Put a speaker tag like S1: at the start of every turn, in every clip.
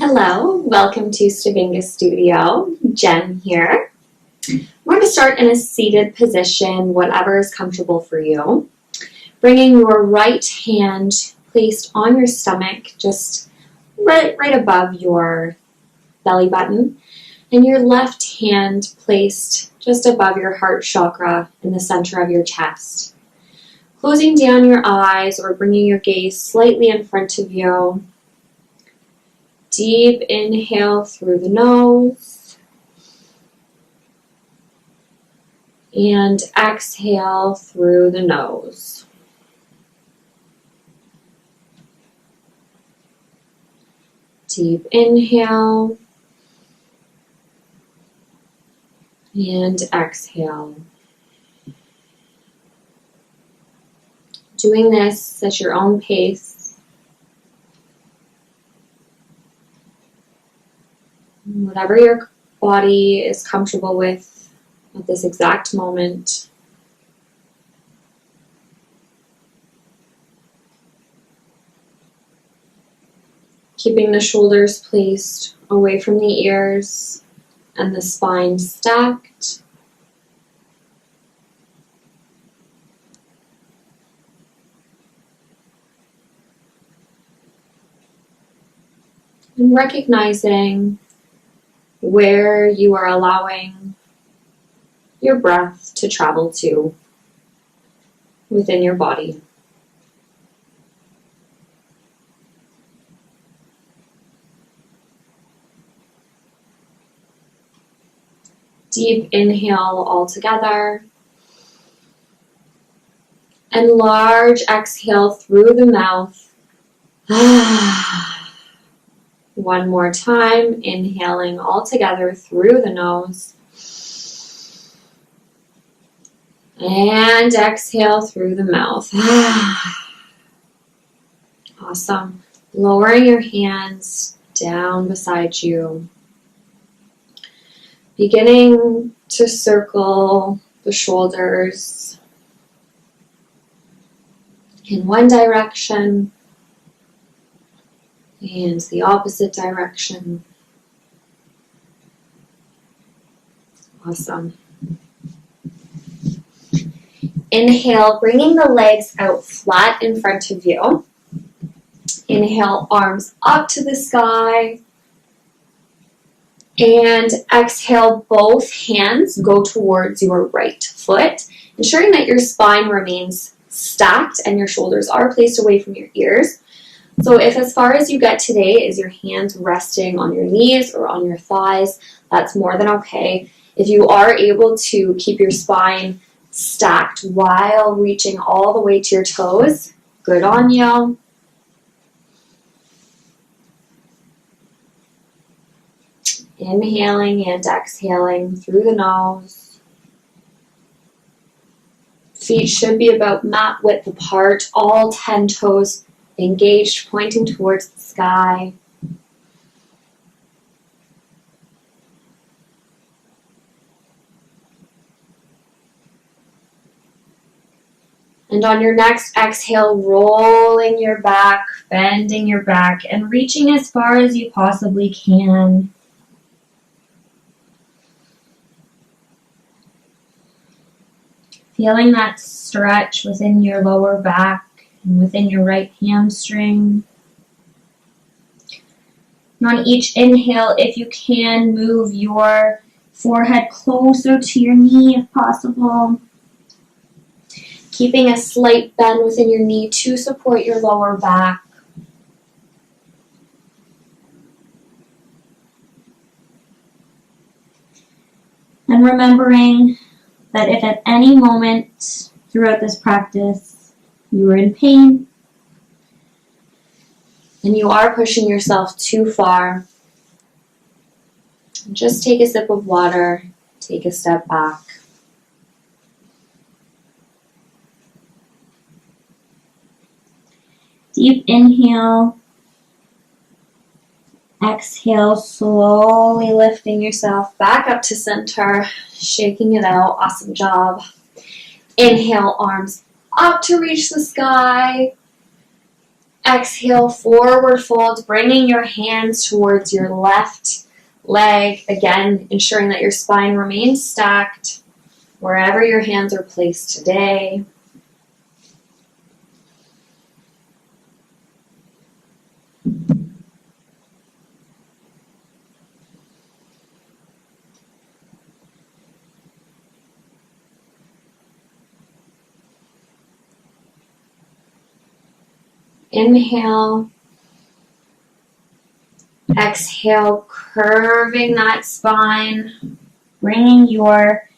S1: Hello, welcome to Stavinga Studio. Jen here. We're going to start in a seated position, whatever is comfortable for you. Bringing your right hand placed on your stomach, just right above your belly button, and your left hand placed just above your heart chakra in the center of your chest. Closing down your eyes or bringing your gaze slightly in front of you. Deep inhale through the nose and exhale through the nose. Deep inhale and exhale. Doing this at your own pace. Whatever your body is comfortable with at this exact moment. Keeping the shoulders placed away from the ears and the spine stacked. And recognizing where you are allowing your breath to travel to within your body. Deep inhale all together. And large exhale through the mouth. One more time, inhaling all together through the nose. And exhale through the mouth. Awesome. Lowering your hands down beside you. Beginning to circle the shoulders in one direction. And the opposite direction. Awesome. Inhale, bringing the legs out flat in front of you. Inhale, arms up to the sky. And exhale, both hands go towards your right foot, ensuring that your spine remains stacked and your shoulders are placed away from your ears. So if as far as you get today is your hands resting on your knees or on your thighs, that's more than okay. If you are able to keep your spine stacked while reaching all the way to your toes, good on you. Inhaling and exhaling through the nose. Feet should be about mat width apart, all 10 toes engaged, pointing towards the sky. And on your next exhale, rolling your back, bending your back, and reaching as far as you possibly can. Feeling that stretch within your lower back and within your right hamstring. And on each inhale, if you can, move your forehead closer to your knee if possible. Keeping a slight bend within your knee to support your lower back. And remembering that if at any moment throughout this practice you are in pain and you are pushing yourself too far, just take a sip of water, take a step back. Deep inhale, exhale, slowly lifting yourself back up to center, shaking it out. Awesome job. Inhale, arms up to reach the sky. Exhale, forward fold, bringing your hands towards your left leg. Again, ensuring that your spine remains stacked wherever your hands are placed today. Inhale. Exhale, curving that spine, bringing your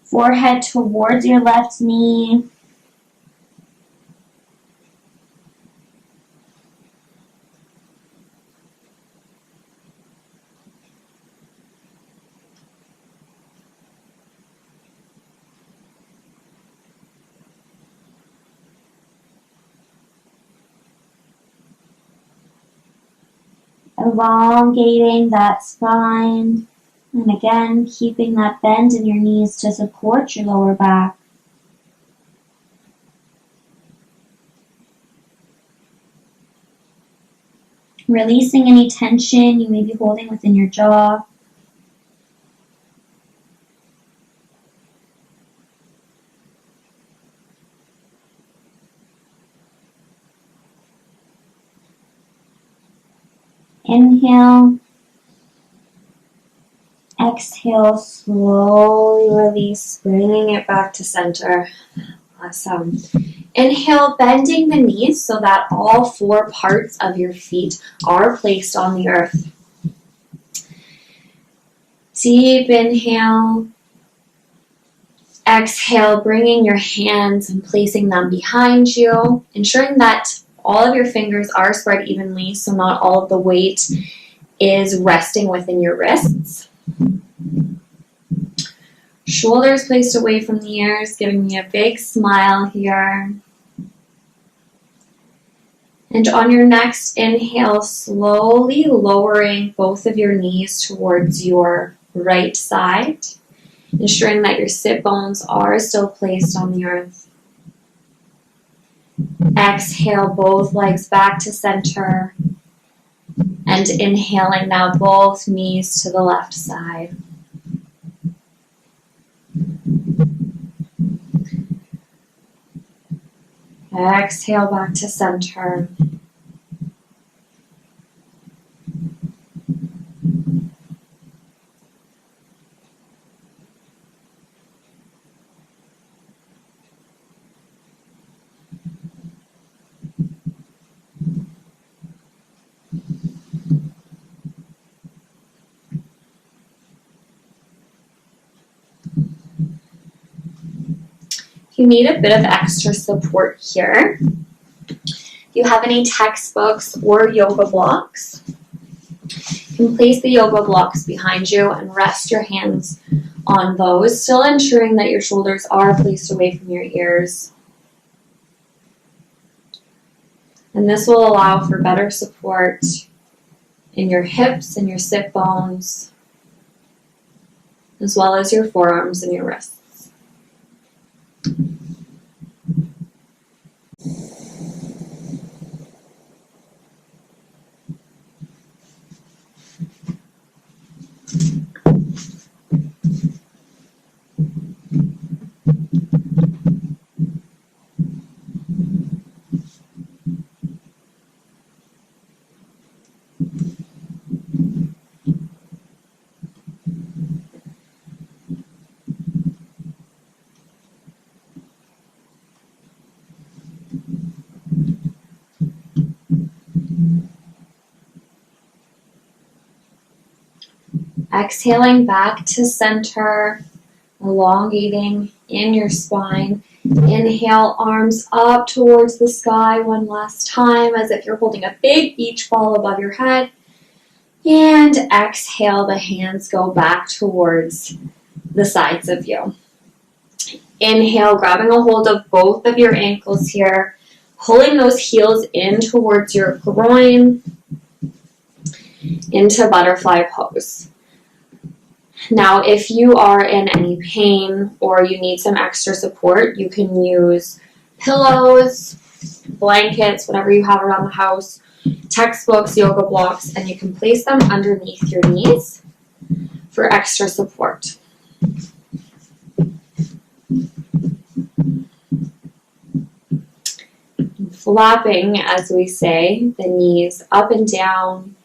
S1: forehead towards your left knee. Elongating that spine, and again, keeping that bend in your knees to support your lower back. Releasing any tension you may be holding within your jaw. Inhale. Exhale, slowly release, bringing it back to center. Awesome. Inhale, bending the knees so that all four parts of your feet are placed on the earth. Deep inhale. Exhale, bringing your hands and placing them behind you, ensuring that all of your fingers are spread evenly so not all of the weight is resting within your wrists. Shoulders placed away from the ears, giving me a big smile here. And on your next inhale, slowly lowering both of your knees towards your right side, ensuring that your sit bones are still placed on the earth. Exhale, both legs back to center. And inhaling now, both knees to the left side. Exhale back to center. You need a bit of extra support here. If you have any textbooks or yoga blocks, you can place the yoga blocks behind you and rest your hands on those, still ensuring that your shoulders are placed away from your ears. And this will allow for better support in your hips and your sit bones, as well as your forearms and your wrists. Exhaling back to center, elongating in your spine. Inhale, arms up towards the sky one last time, as if you're holding a big beach ball above your head. And exhale, the hands go back towards the sides of you. Inhale, grabbing a hold of both of your ankles here, pulling those heels in towards your groin, into butterfly pose. Now, if you are in any pain or you need some extra support, you can use pillows blankets, whatever you have around the house, textbooks, yoga blocks, and you can place them underneath your knees for extra support. Flapping, as we say, the knees up and down,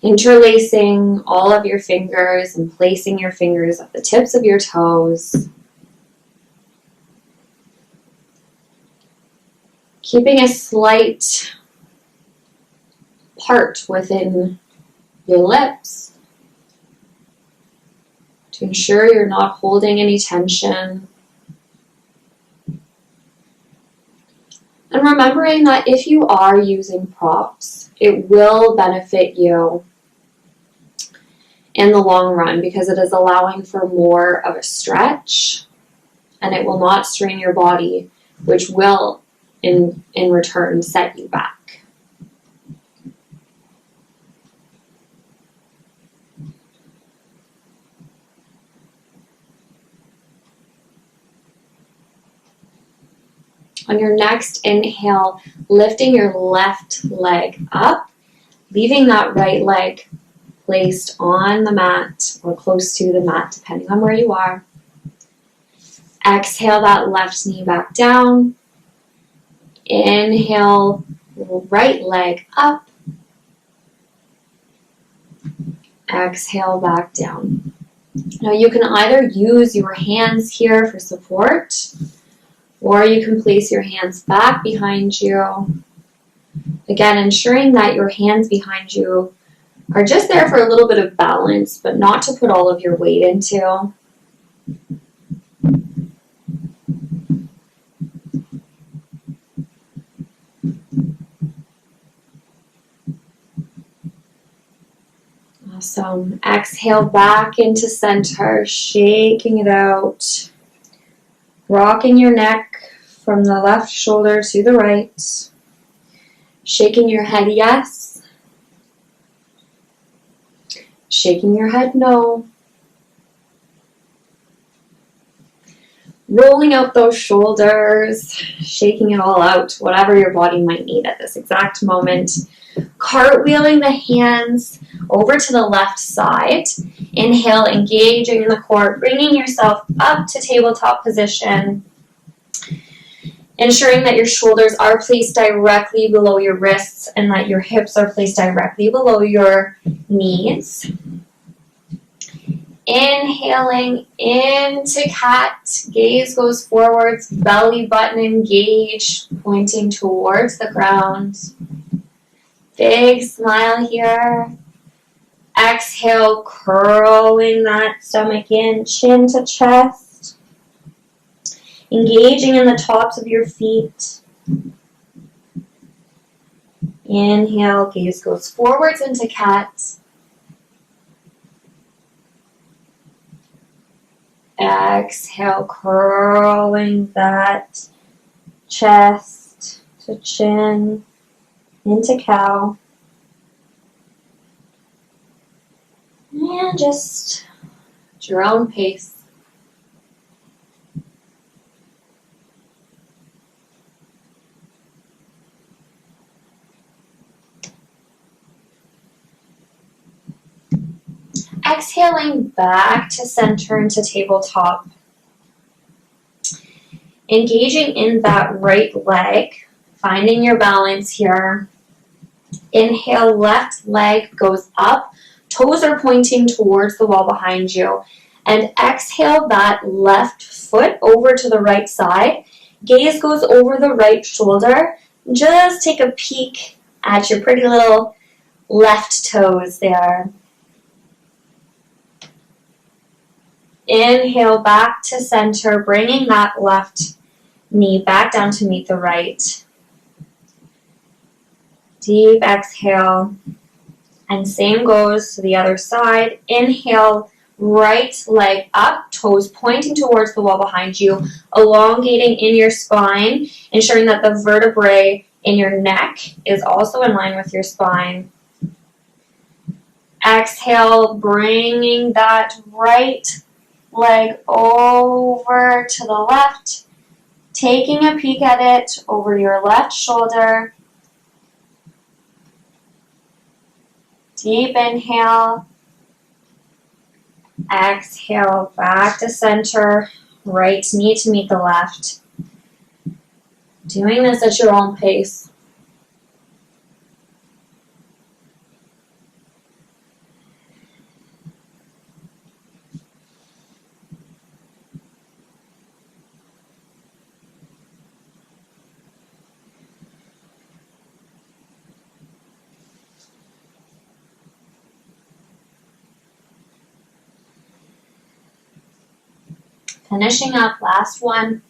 S1: interlacing all of your fingers and placing your fingers at the tips of your toes. Keeping a slight part within your lips to ensure you're not holding any tension. And remembering that if you are using props, it will benefit you in the long run because it is allowing for more of a stretch and it will not strain your body, which will in return set you back. On your next inhale, lifting your left leg up, leaving that right leg placed on the mat or close to the mat, depending on where you are. Exhale that left knee back down. Inhale, right leg up. Exhale back down. Now you can either use your hands here for support, or you can place your hands back behind you. Again, ensuring that your hands behind you are just there for a little bit of balance, but not to put all of your weight into. Awesome. Exhale back into center, shaking it out. Rocking your neck from the left shoulder to the right. Shaking your head yes. Shaking your head no. Rolling out those shoulders, shaking it all out, whatever your body might need at this exact moment. Cartwheeling the hands over to the left side. Inhale, engaging in the core, bringing yourself up to tabletop position. Ensuring that your shoulders are placed directly below your wrists and that your hips are placed directly below your knees. Inhaling into cat, gaze goes forwards, belly button engaged, pointing towards the ground. Big smile here. Exhale, curling that stomach in, chin to chest. Engaging in the tops of your feet. Inhale, gaze goes forwards into cat. Exhale, curling that chest to chin into cow. And just at your own pace. Exhaling back to center into tabletop. Engaging in that right leg, finding your balance here. Inhale, left leg goes up, toes are pointing towards the wall behind you. And exhale that left foot over to the right side. Gaze goes over the right shoulder. Just take a peek at your pretty little left toes there. Inhale back to center, bringing that left knee back down to meet the right. Deep exhale. And same goes to the other side. Inhale, right leg up, toes pointing towards the wall behind you, elongating in your spine, ensuring that the vertebrae in your neck is also in line with your spine. Exhale, bringing that right leg over to the left, Taking a peek at it over your left shoulder. Deep inhale. Exhale, back to center. Right knee to meet the left. Doing this at your own pace. Finishing up, last one.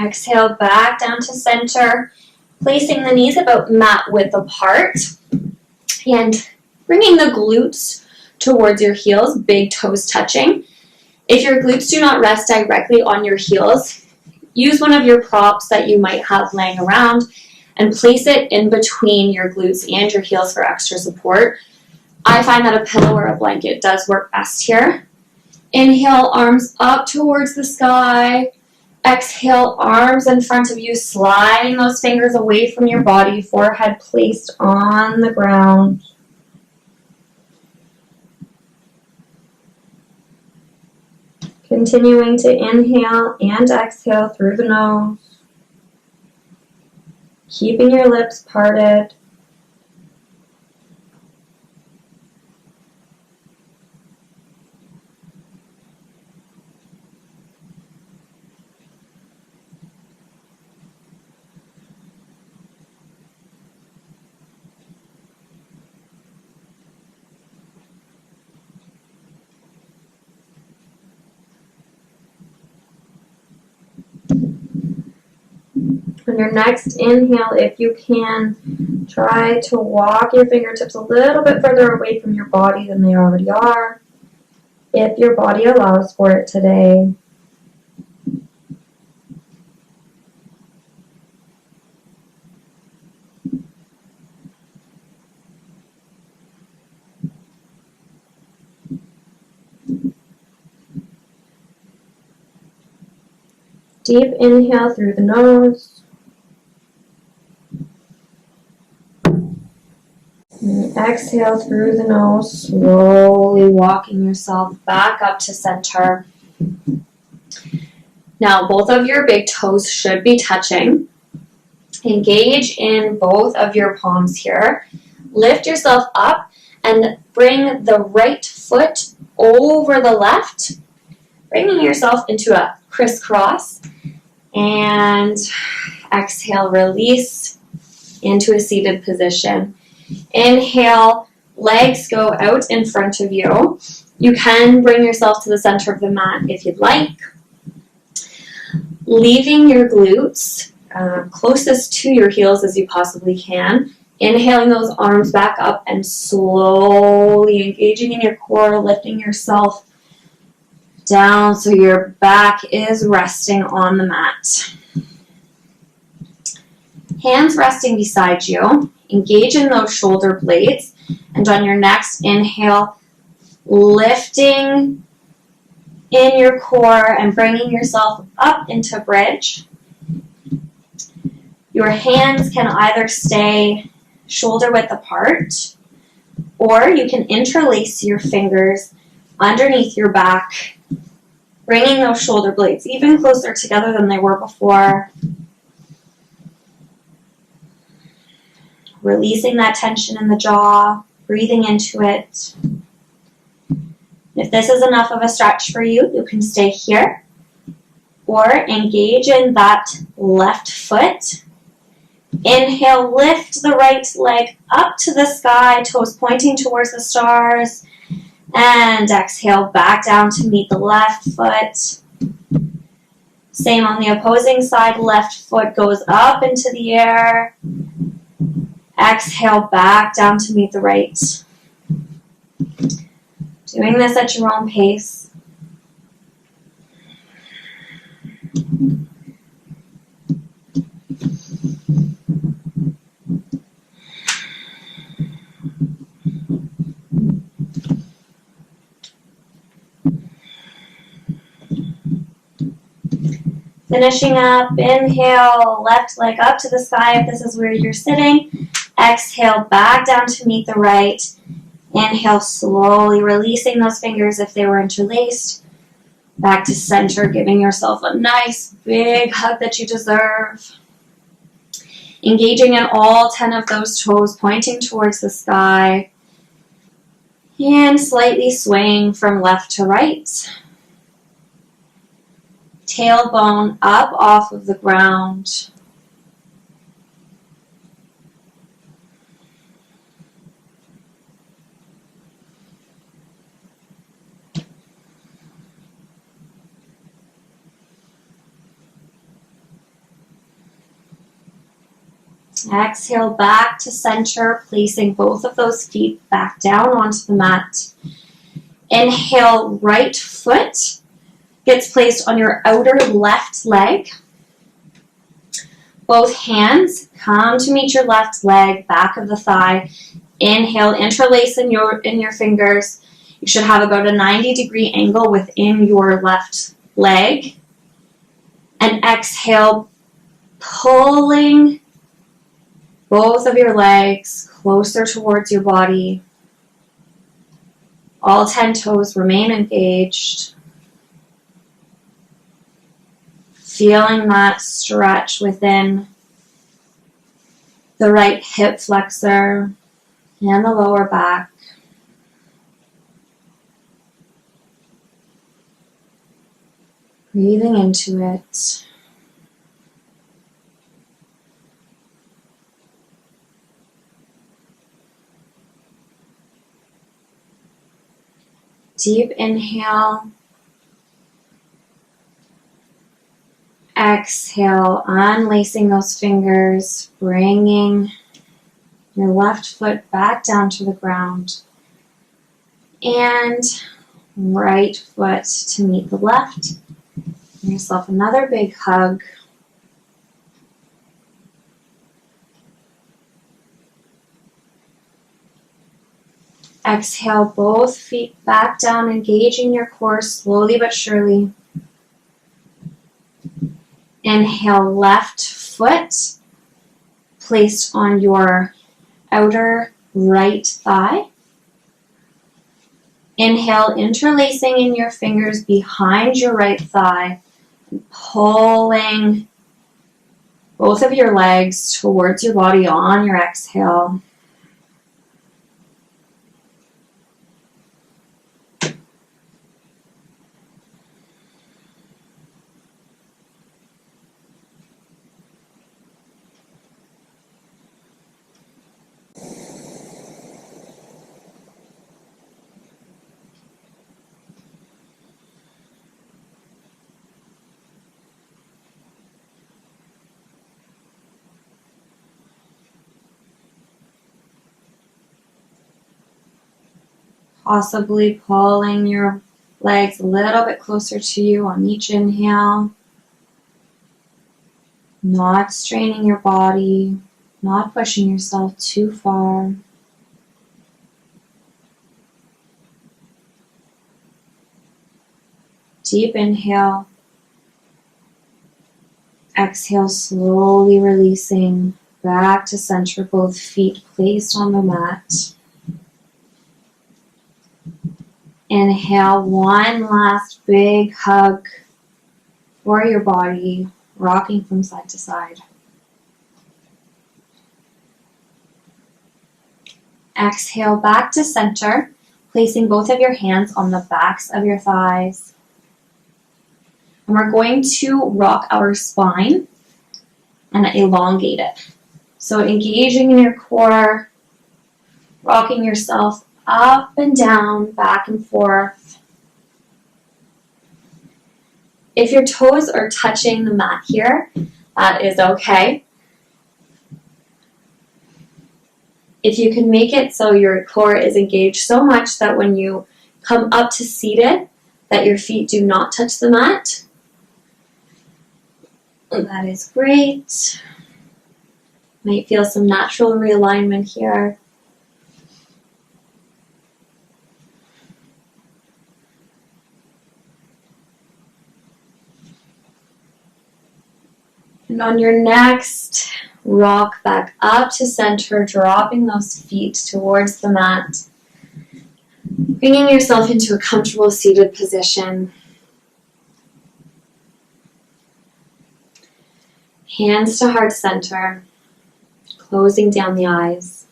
S1: Exhale, back down to center. Placing the knees about mat width apart. And bringing the glutes towards your heels, big toes touching. If your glutes do not rest directly on your heels, use one of your props that you might have laying around and place it in between your glutes and your heels for extra support. I find that a pillow or a blanket does work best here. Inhale, arms up towards the sky. Exhale, arms in front of you, sliding those fingers away from your body, forehead placed on the ground. Continuing to inhale and exhale through the nose. Keeping your lips parted. On your next inhale, if you can, try to walk your fingertips a little bit further away from your body than they already are, if your body allows for it today. Deep inhale through the nose. And exhale through the nose, slowly walking yourself back up to center. Now, both of your big toes should be touching. Engage in both of your palms here. Lift yourself up and bring the right foot over the left, bringing yourself into a crisscross. And exhale, release into a seated position. Inhale, legs go out in front of you. You can bring yourself to the center of the mat if you'd like. Leaving your glutes closest to your heels as you possibly can. Inhaling those arms back up and slowly engaging in your core, lifting yourself down so your back is resting on the mat. Hands resting beside you. Engage in those shoulder blades. And on your next inhale, lifting in your core and bringing yourself up into bridge. Your hands can either stay shoulder width apart, or you can interlace your fingers underneath your back, bringing those shoulder blades even closer together than they were before. Releasing that tension in the jaw, breathing into it. If this is enough of a stretch for you, you can stay here or engage in that left foot. Inhale, lift the right leg up to the sky, toes pointing towards the stars. And exhale, back down to meet the left foot. Same on the opposing side, left foot goes up into the air. Exhale, back down to meet the right. Doing this at your own pace. Finishing up, inhale, left leg up to the sky if this is where you're sitting. Exhale, back down to meet the right. Inhale, slowly releasing those fingers if they were interlaced. Back to center, giving yourself a nice big hug that you deserve. Engaging in all 10 of those toes, pointing towards the sky. And slightly swaying from left to right. Tailbone up off of the ground. Exhale back to center, placing both of those feet back down onto the mat. Inhale, right foot gets placed on your outer left leg. Both hands come to meet your left leg, back of the thigh. Inhale, interlace in your fingers. You should have about a 90-degree angle within your left leg. And exhale, pulling both of your legs closer towards your body. All 10 toes remain engaged. Feeling that stretch within the right hip flexor and the lower back. Breathing into it. Deep inhale. Exhale, unlacing those fingers, bringing your left foot back down to the ground. And right foot to meet the left. Give yourself another big hug. Exhale, both feet back down, engaging your core slowly but surely. Inhale, left foot placed on your outer right thigh. Inhale, interlacing in your fingers behind your right thigh, and pulling both of your legs towards your body on your exhale. Possibly pulling your legs a little bit closer to you on each inhale. Not straining your body, not pushing yourself too far. Deep inhale. Exhale, slowly releasing back to center, both feet placed on the mat. Inhale, one last big hug for your body, rocking from side to side. Exhale, back to center, placing both of your hands on the backs of your thighs. And we're going to rock our spine and elongate it. So engaging in your core, rocking yourself up and down, back and forth. If your toes are touching the mat here, that is okay. If you can make it so your core is engaged so much that when you come up to seated, that your feet do not touch the mat, that is great. Might feel some natural realignment here. And on your next rock back up to center, dropping those feet towards the mat. Bringing yourself into a comfortable seated position. Hands to heart center, closing down the eyes.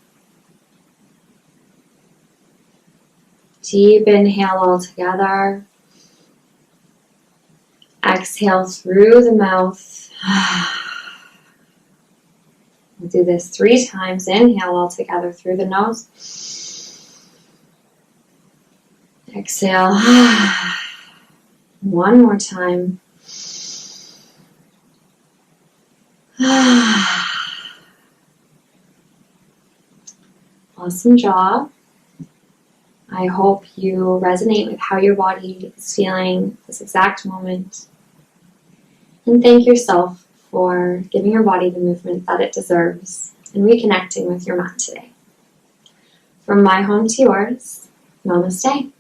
S1: Deep inhale all together. Exhale through the mouth. We'll do this 3 times. Inhale all together through the nose. Exhale. 1 more time. Awesome job. I hope you resonate with how your body is feeling this exact moment. And thank yourself for giving your body the movement that it deserves and reconnecting with your mat today. From my home to yours, Namaste.